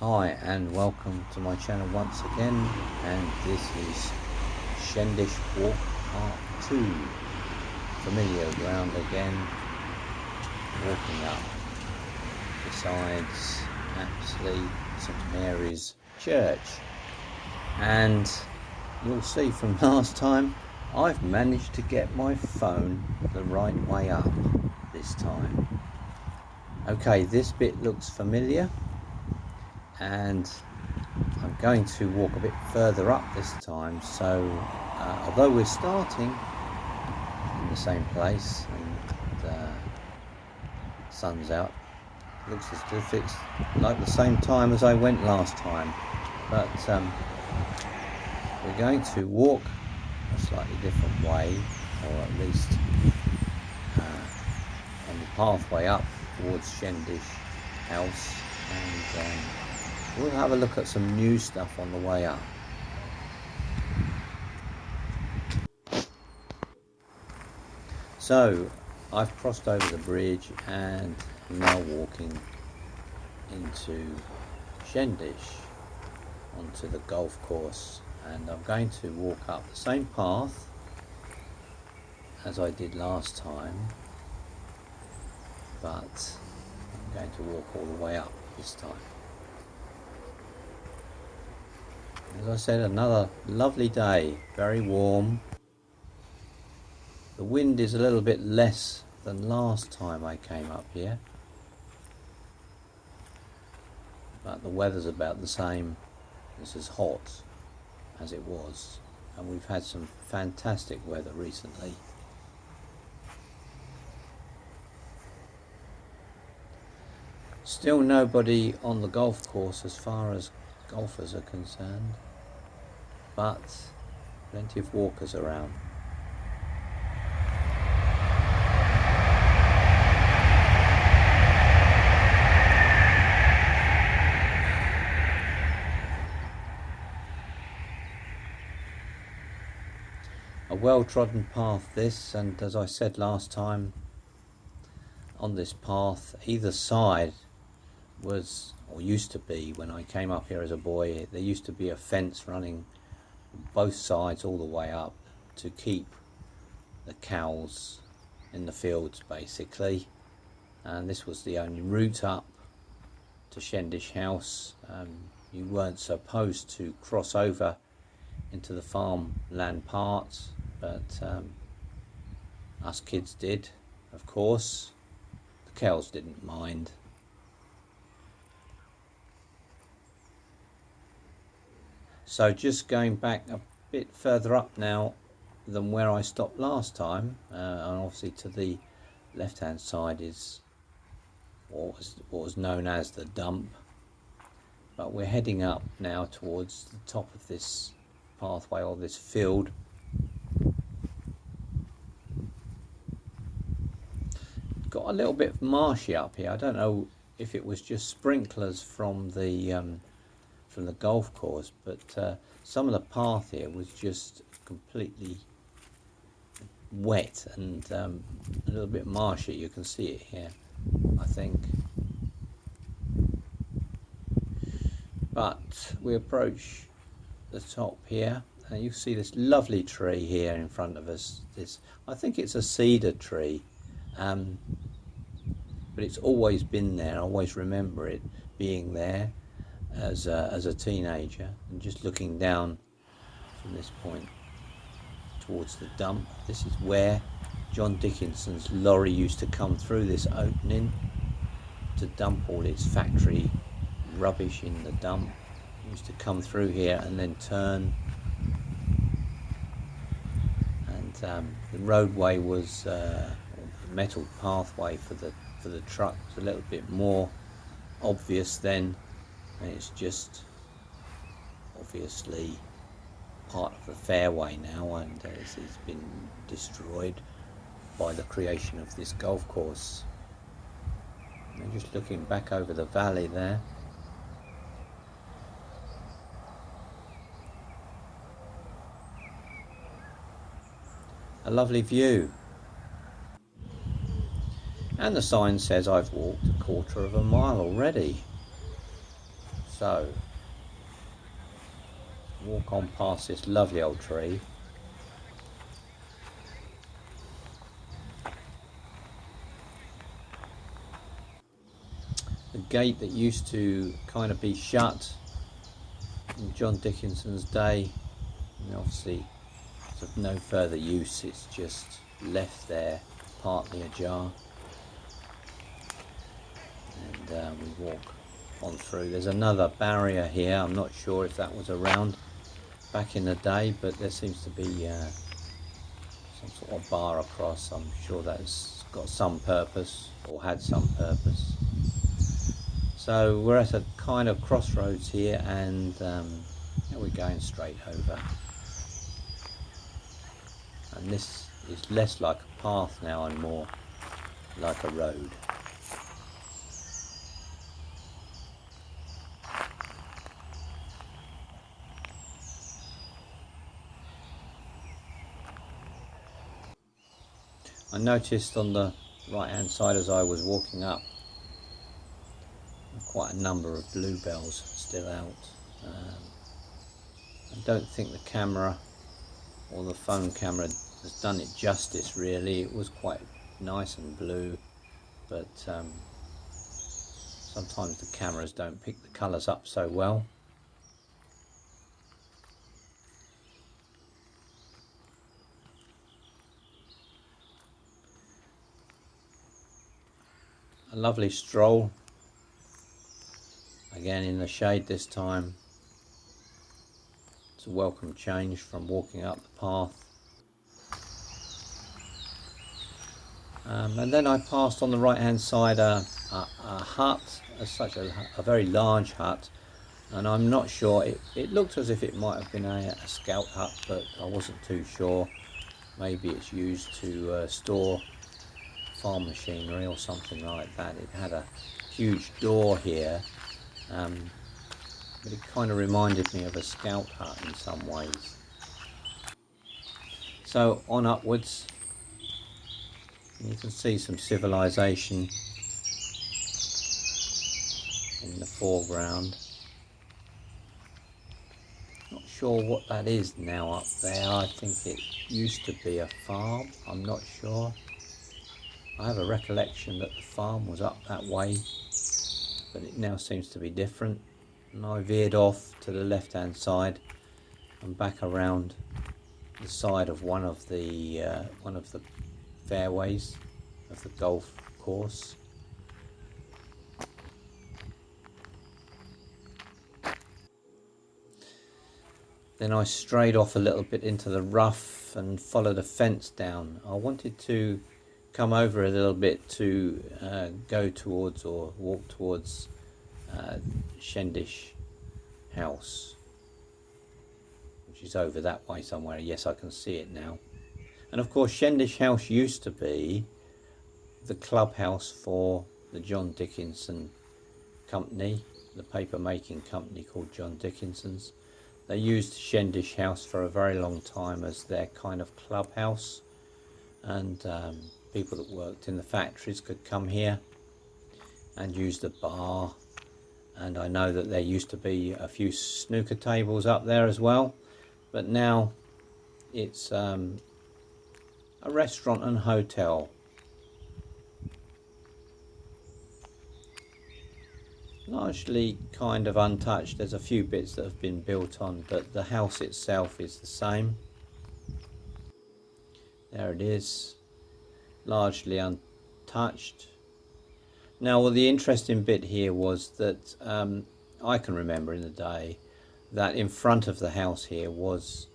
Hi and welcome to my channel once again, and this is Shendish Walk Part 2. Familiar ground again, walking up besides Apsley St Mary's Church, and you'll see from last time I've managed to get my phone the right way up this time. Okay, this bit looks familiar, and I'm going to walk a bit further up this time, so although we're starting in the same place and sun's out, it looks as if it's like the same time as I went last time, but we're going to walk a slightly different way, or at least on the pathway up towards Shendish House, and we'll have a look at some new stuff on the way up. So I've crossed over the bridge and I'm now walking into Shendish onto the golf course, and I'm going to walk up the same path as I did last time, but I'm going to walk all the way up this time. As I said, another lovely day, very warm. The wind is a little bit less than last time I came up here, but the weather's about the same. It's as hot as it was, and we've had some fantastic weather recently. Still nobody on the golf course as far as golfers are concerned, but plenty of walkers around. A well-trodden path this, and as I said last time, on this path either side was, or used to be, when I came up here as a boy, there used to be a fence running both sides all the way up to keep the cows in the fields basically, and this was the only route up to Shendish House. You weren't supposed to cross over into the farmland parts, but us kids did, of course. The cows didn't mind. So just going back a bit further up now than where I stopped last time, and obviously to the left hand side is what was known as the dump, but we're heading up now towards the top of this pathway, or this field. Got a little bit marshy up here. I don't know if it was just sprinklers from the golf course, but some of the path here was just completely wet and a little bit marshy. You can see it here, I think. But we approach the top here, and you see this lovely tree here in front of us. I think it's a cedar tree, but it's always been there. I always remember it being there as a teenager, and just looking down from this point towards the dump. This is where John Dickinson's lorry used to come through this opening to dump all its factory rubbish in the dump. It used to come through here and then turn, and the roadway was a metal pathway for the truck. It's a little bit more obvious then, and it's just obviously part of the fairway now, and it's been destroyed by the creation of this golf course. And just looking back over the valley there, a lovely view. And the sign says I've walked a quarter of a mile already. So walk on past this lovely old tree. The gate that used to kind of be shut in John Dickinson's day, and obviously it's of no further use, it's just left there partly ajar, and we walk on through. There's another barrier here. I'm not sure if that was around back in the day, but there seems to be some sort of bar across. I'm sure that's got some purpose, or had some purpose. So we're at a kind of crossroads here, and we're going straight over. And this is less like a path now and more like a road. I noticed on the right hand side as I was walking up quite a number of bluebells still out. I don't think the camera or the phone camera has done it justice really. It was quite nice and blue, but sometimes the cameras don't pick the colours up so well. A lovely stroll, again in the shade this time. It's a welcome change from walking up the path. And then I passed on the right hand side a hut, as such a very large hut, and I'm not sure, it looked as if it might have been a scout hut, but I wasn't too sure. Maybe it's used to store farm machinery or something like that. It had a huge door here, but it kind of reminded me of a scout hut in some ways. So on upwards, you can see some civilization in the foreground. Not sure what that is now up there. I think it used to be a farm. I'm not sure. I have a recollection that the farm was up that way, but it now seems to be different. And I veered off to the left hand side and back around the side of one of the fairways of the golf course. Then I strayed off a little bit into the rough and followed a fence down. I wanted to come over a little bit to go towards or walk towards Shendish House, which is over that way somewhere. Yes, I can see it now. And of course Shendish House used to be the clubhouse for the John Dickinson company, the paper making company called John Dickinsons. They used Shendish House for a very long time as their kind of clubhouse, and people that worked in the factories could come here and use the bar. And I know that there used to be a few snooker tables up there as well, but now it's a restaurant and hotel. Largely kind of untouched. There's a few bits that have been built on, but the house itself is the same. There it is, largely untouched. Now, well, the interesting bit here was that I can remember in the day that in front of the house here was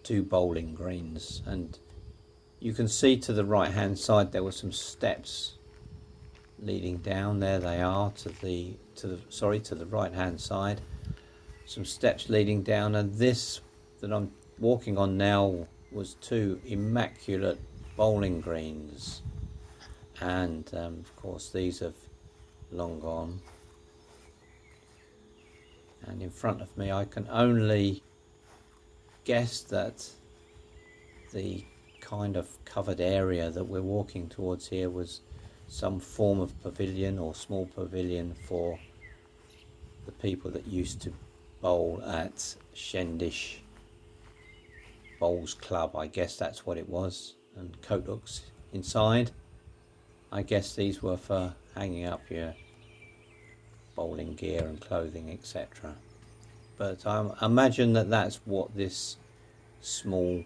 2 bowling greens, and you can see to the right hand side there were some steps leading down. There they are to the right hand side, some steps leading down, and this that I'm walking on now was 2 immaculate bowling greens, and of course these have long gone. And in front of me I can only guess that the kind of covered area that we're walking towards here was some form of pavilion or small pavilion for the people that used to bowl at Shendish Bowls Club, I guess that's what it was, and coat hooks inside. I guess these were for hanging up your bowling gear and clothing, etc. But I imagine that that's what this small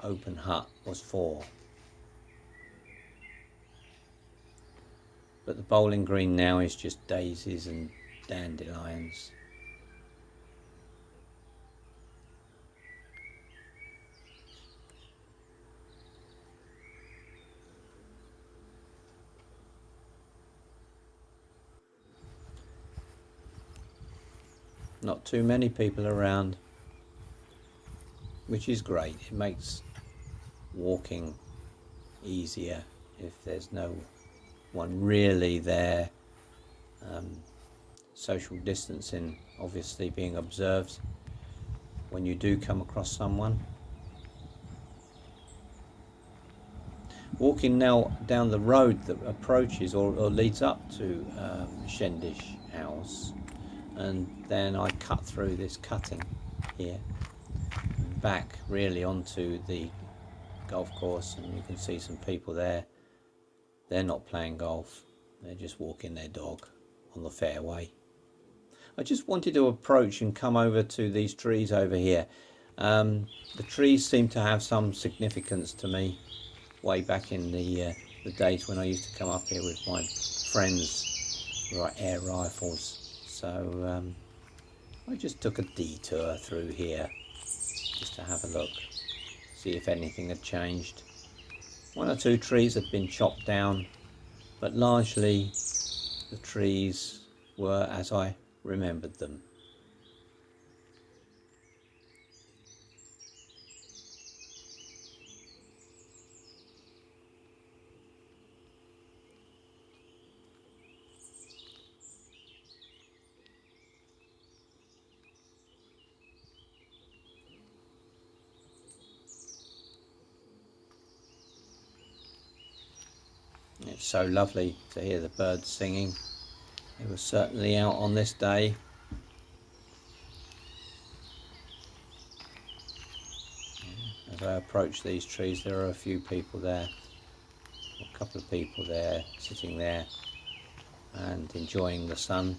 open hut was for. But the bowling green now is just daisies and dandelions. Not too many people around, which is great. It makes walking easier if there's no one really there. Social distancing obviously being observed when you do come across someone. Walking now down the road that approaches or leads up to Shendish House, and then I cut through this cutting here back really onto the golf course, and you can see some people there. They're not playing golf, they're just walking their dog on the fairway. I just wanted to approach and come over to these trees over here. The trees seem to have some significance to me way back in the days when I used to come up here with my friends with our air rifles. So I just took a detour through here just to have a look, see if anything had changed. One or two trees had been chopped down, but largely the trees were as I remembered them. It's so lovely to hear the birds singing. They were certainly out on this day. As I approach these trees, there are a few people there, a couple of people there, sitting there and enjoying the sun.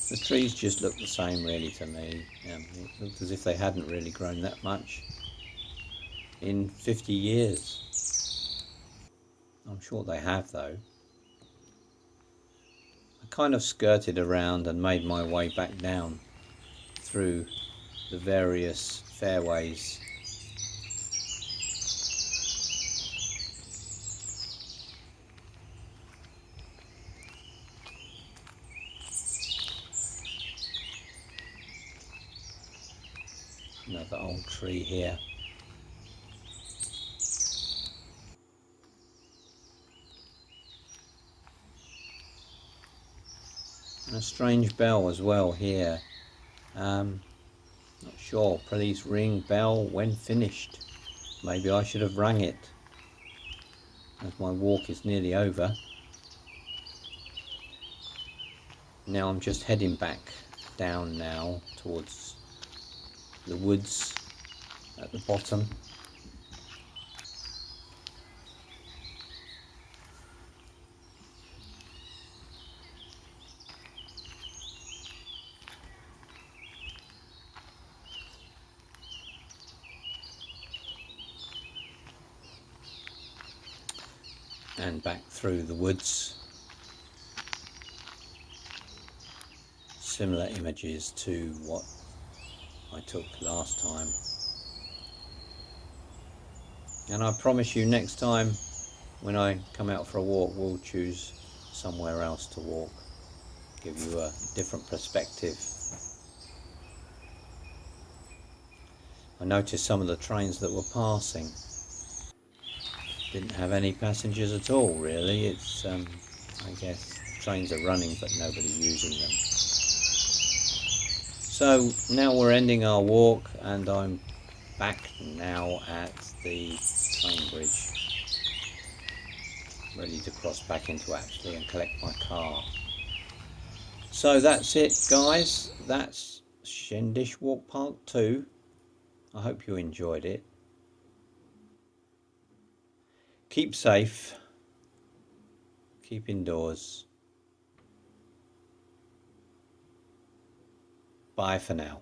The trees just look the same really to me. It looked as if they hadn't really grown that much in 50 years. I'm sure they have though. I kind of skirted around and made my way back down through the various fairways. Another old tree here. And a strange bell as well here. Not sure. Please ring bell when finished. Maybe I should have rang it, as my walk is nearly over. Now I'm just heading back down now towards the woods at the bottom. And back through the woods. similar images to what I took last time. And I promise you next time when I come out for a walk, we'll choose somewhere else to walk, give you a different perspective. I noticed some of the trains that were passing didn't have any passengers at all, really. It's I guess trains are running but nobody using them. So now we're ending our walk and I'm back now at the train bridge, ready to cross back into Apsley and collect my car. So that's it, guys. That's Shendish Walk Part 2. I hope you enjoyed it. Keep safe. Keep indoors. Bye for now.